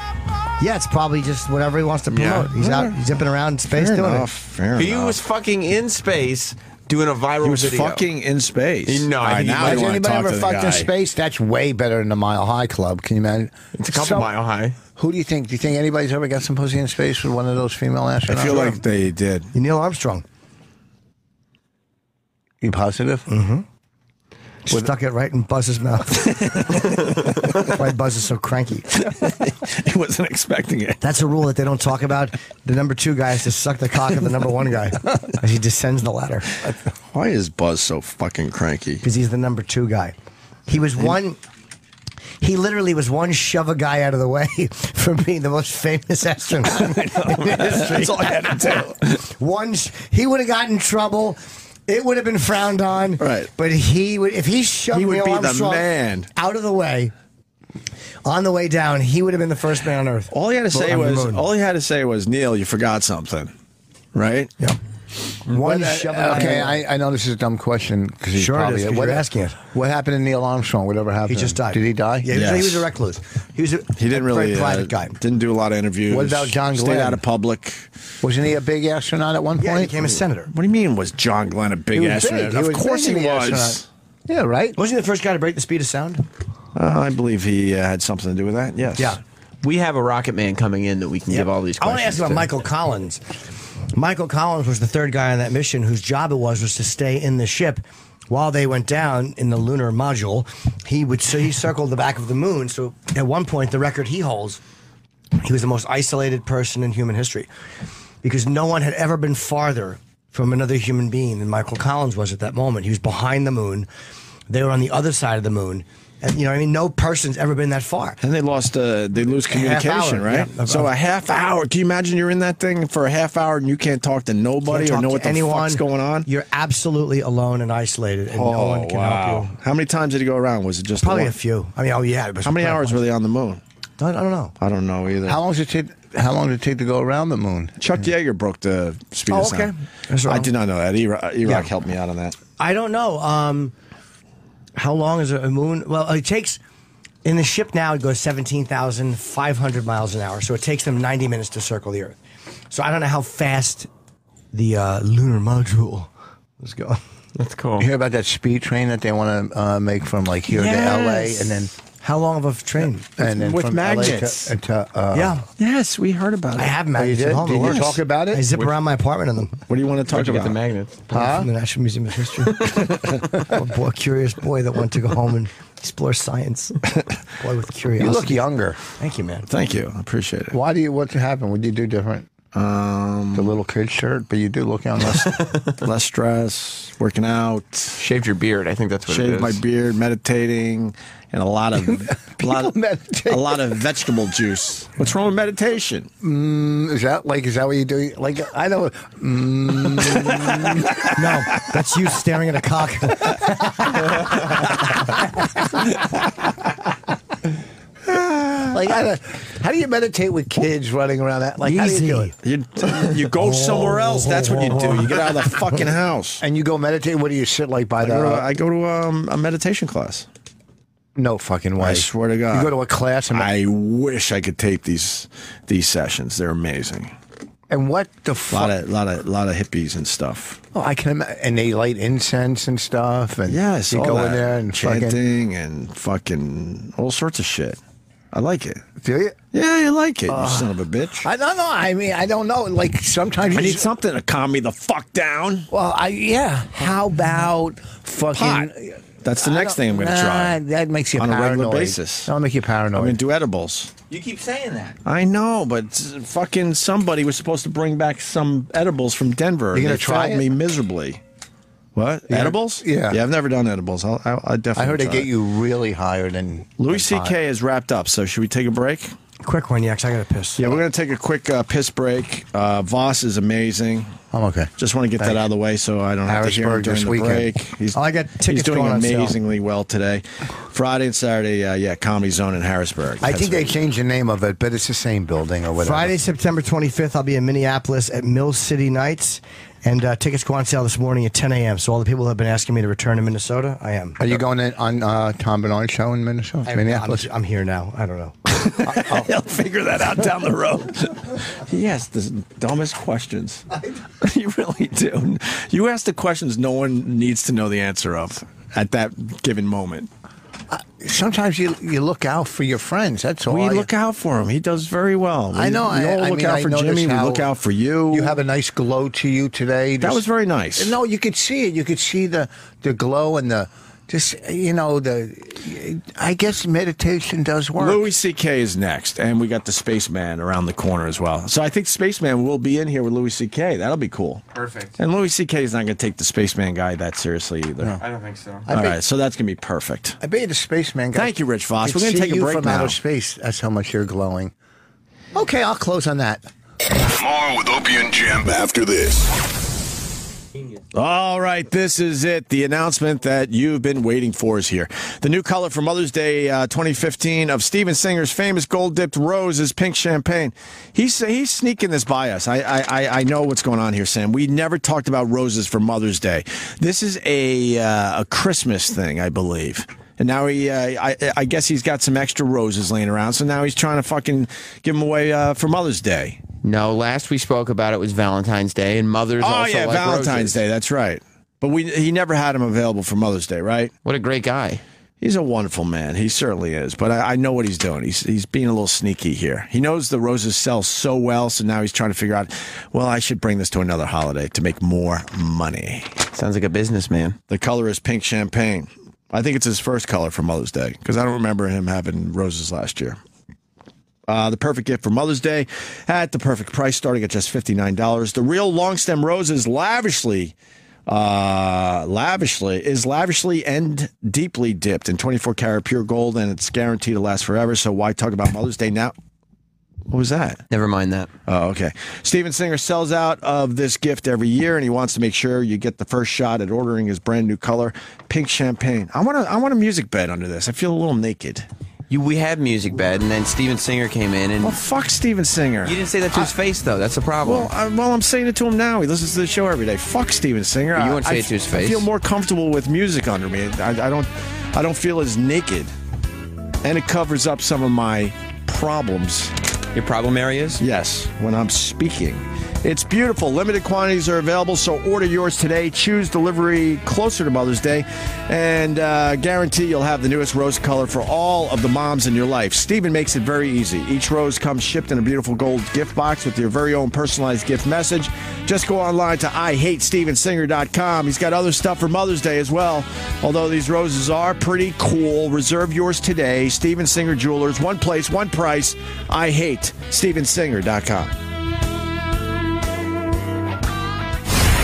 Yeah, it's probably just whatever he wants to promote. He's out, he's zipping around in space doing it. Fair He enough. was fucking in space doing a viral He was video. fucking in space. No, I think he now might I Has wanna anybody talk ever to the fucked in guy. space? That's way better than the Mile High Club. Can you imagine? It's a couple mile high. Who do you think? Do you think anybody's ever got some pussy in space with one of those female astronauts? I feel like they did. Neil Armstrong. You positive? Mm-hmm. Stuck it right in Buzz's mouth. That's why Buzz is so cranky. He wasn't expecting it. That's a rule that they don't talk about. The number 2 guy has to suck the cock of the number 1 guy as he descends the ladder. Why is Buzz so fucking cranky? Because he's the number 2 guy. He was one. He literally was one shove a guy out of the way from being the most famous astronaut in history. That's all I had to do. He would have gotten in trouble. It would have been frowned on. Right. But he would, if he shoved He would Neil be the Armstrong man. out of the way, on the way down, he would have been the first man on Earth. All he had to say On the was, moon. Neil, you forgot something, right? Yeah. One But, shove a guy okay, out of the way. I know this is a dumb question because he's Sure it probably is, 'cause you're asking it. What happened to Neil Armstrong? Whatever happened? He to just him? died. Did he die? Yeah, Yes. he was a recluse. He was a He didn't really very private guy. Didn't do a lot of interviews. What about John Stayed Glenn? out of public. Wasn't he a big astronaut at one point? Yeah, he became a senator. What do you mean? Was John Glenn a big He was astronaut? big. He Of was course big he in the was. astronaut. Yeah, right. Wasn't he the first guy to break the speed of sound? I believe he had something to do with that. Yes. Yeah. We have a rocket man coming in that we can give all these I questions want to ask you about to. Michael Collins. Michael Collins was the 3rd guy on that mission whose job it was to stay in the ship while they went down in the lunar module. He circled the back of the moon. So at one point, the record he holds, he was the most isolated person in human history because no one had ever been farther from another human being than Michael Collins was at that moment. He was behind the moon. They were on the other side of the moon. And, you know, I mean, no person's ever been that far. And they lose communication, hour, right? yeah. So a half hour. Can you imagine you're in that thing for a half hour and you can't talk to nobody Can't or know talk what to the anyone. fuck's going on? You're absolutely alone and isolated, and no one can help you. How many times did he go around? Was it just Probably one? a few. I mean, oh yeah. It was How many hours were they on the moon? I don't know. I don't know either. How long did it take to go around the moon? Chuck Yeager broke the speed of sound. okay. That's I wrong. did not know that. E-Rock helped me out on that. I don't know. How long is a moon? Well, it takes. In the ship now, it goes 17,500 miles an hour, so it takes them 90 minutes to circle the Earth. So I don't know how fast the lunar module was going. That's cool. You hear about that speed train that they want to make from like here to LA, and then how long of a train? And then with from magnets. LA to Yeah. Yes, we heard about it. I have magnets you at did? home. Did It you works. talk about it? I zip around my apartment in them. What do you want to talk Where'd you get about? the magnets? From the National Museum of History. A curious boy that wanted to go home and explore science. Boy with curiosity. You look younger. Thank you, man. Thank you. I appreciate it. Why do you? What happened? What did you do different? The little kid shirt, but you do look young. Less stress, working out, Shaved your beard. I think that's what it shaved is. my beard, meditating, and a lot of meditate. a lot of vegetable juice. What's wrong with meditation? Is that what you do? Like I know. No, that's you staring at a cock. Like how do you meditate with kids running around that? Like how do you do it? You go somewhere else. That's what you do. You get out of the fucking house. And you go meditate. What do you sit like by the? I go to a meditation class. No fucking way. I swear to God. You go to a class. And I wish I could tape these sessions. They're amazing. And what the A fuck? lot of hippies and stuff. Oh, I can imagine. And they light incense and stuff. And Yes, you all go that. in there and fucking. chanting and fucking all sorts of shit. I like it. Do you? Yeah, I like it. You son of a bitch. I don't know. I mean, I don't know. Like sometimes I you need just- something to calm me the fuck down. Well, yeah. How about fucking? Pot. That's the next thing I'm going to try. That makes you on paranoid. a regular basis. That'll make you paranoid. I'm going to do edibles. You keep saying that. I know, but fucking somebody was supposed to bring back some edibles from Denver. You gonna They try failed it? me miserably. What? Yeah. Edibles? Yeah. Yeah, I've never done edibles. I definitely I heard they try get it. you really higher than Louis than pot. C.K. is wrapped up, so should we take a break? Quick one, yeah, 'cause I got to piss. Yeah, we're going to take a quick piss break. Voss is amazing. I'm okay. Just want to get that out of the way so I don't have to hear him Harrisburg during this the weekend. break. I got tickets He's doing going on sale. amazingly well today. Friday and Saturday, Comedy Zone in Harrisburg. I think they changed the name of it, but it's the same building or whatever. Friday, September 25th, I'll be in Minneapolis at Mill City Nights. And tickets go on sale this morning at 10 a.m. So all the people who have been asking me to return to Minnesota, I am. Are you going on Tom Bernard's show in Minnesota? Minneapolis? I'm here now. I don't know. He'll figure that out down the road. He asks the dumbest questions. You really do. You ask the questions no one needs to know the answer of at that given moment. Sometimes you look out for your friends. That's all. We look out for him. He does very well. I know. We all look out for Jimmy. We look out for you. You have a nice glow to you today. That was very nice. No, you could see it. You could see the glow and the just I guess meditation does work. Louis C.K. is next, and we got the Spaceman around the corner as well. So I think Spaceman will be in here with Louis C.K. That'll be cool. Perfect. And Louis C.K. is not going to take the Spaceman guy that seriously either. No. I don't think so. All right, so that's going to be perfect. I bet you the Spaceman guy. Thank you, Rich Voss. could We're going to see take a you break from now. outer space. That's how much you're glowing. Okay, I'll close on that. More with Opie and Jim after this. All right, this is it. The announcement that you've been waiting for is here. The new color for Mother's Day 2015 of Steven Singer's famous gold-dipped rose is pink champagne. He's sneaking this by us. I know what's going on here, Sam. We never talked about roses for Mother's Day. This is a Christmas thing, I believe. And now I guess he's got some extra roses laying around, so now he's trying to fucking give them away for Mother's Day. No, last we spoke about it was Valentine's Day, and Mother's also like Valentine's roses. Day. That's right. But he never had him available for Mother's Day, right? What a great guy. He's a wonderful man. He certainly is. But I know what he's doing. He's being a little sneaky here. He knows the roses sell so well, so now he's trying to figure out, well, I should bring this to another holiday to make more money. Sounds like a businessman. The color is pink champagne. I think it's his first color for Mother's Day because I don't remember him having roses last year. The perfect gift for Mother's Day at the perfect price, starting at just $59. The real long stem roses lavishly and deeply dipped in 24-karat pure gold, and it's guaranteed to last forever. So why talk about Mother's Day now? What was that? Never mind that. Oh, okay. Steven Singer sells out of this gift every year, and he wants to make sure you get the first shot at ordering his brand new color, pink champagne. I want a music bed under this. I feel a little naked. We had music bed, and then Steven Singer came in, and well, fuck Steven Singer. You didn't say that to his face, though. That's the problem. Well, I'm saying it to him now. He listens to the show every day. Fuck Steven Singer. But you won't say it to his face. I feel more comfortable with music under me. I don't feel as naked, and it covers up some of my problems. Your problem areas? Yes, when I'm speaking. It's beautiful. Limited quantities are available, so order yours today. Choose delivery closer to Mother's Day, and guarantee you'll have the newest rose color for all of the moms in your life. Steven makes it very easy. Each rose comes shipped in a beautiful gold gift box with your very own personalized gift message. Just go online to IHateStevenSinger.com. He's got other stuff for Mother's Day as well. Although these roses are pretty cool, reserve yours today. Steven Singer Jewelers, one place, one price. IHateStevenSinger.com.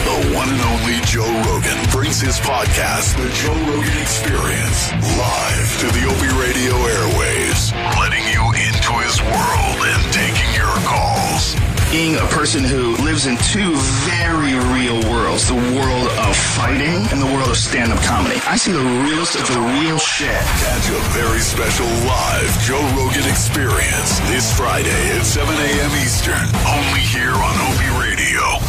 The one and only Joe Rogan brings his podcast, The Joe Rogan Experience, live to the Opie Radio airwaves, letting you into his world and taking your calls. Being a person who lives in two very real worlds, the world of fighting and the world of stand-up comedy. I see the realest of the real shit. Catch a very special live Joe Rogan Experience this Friday at 7 a.m. Eastern, only here on Opie Radio.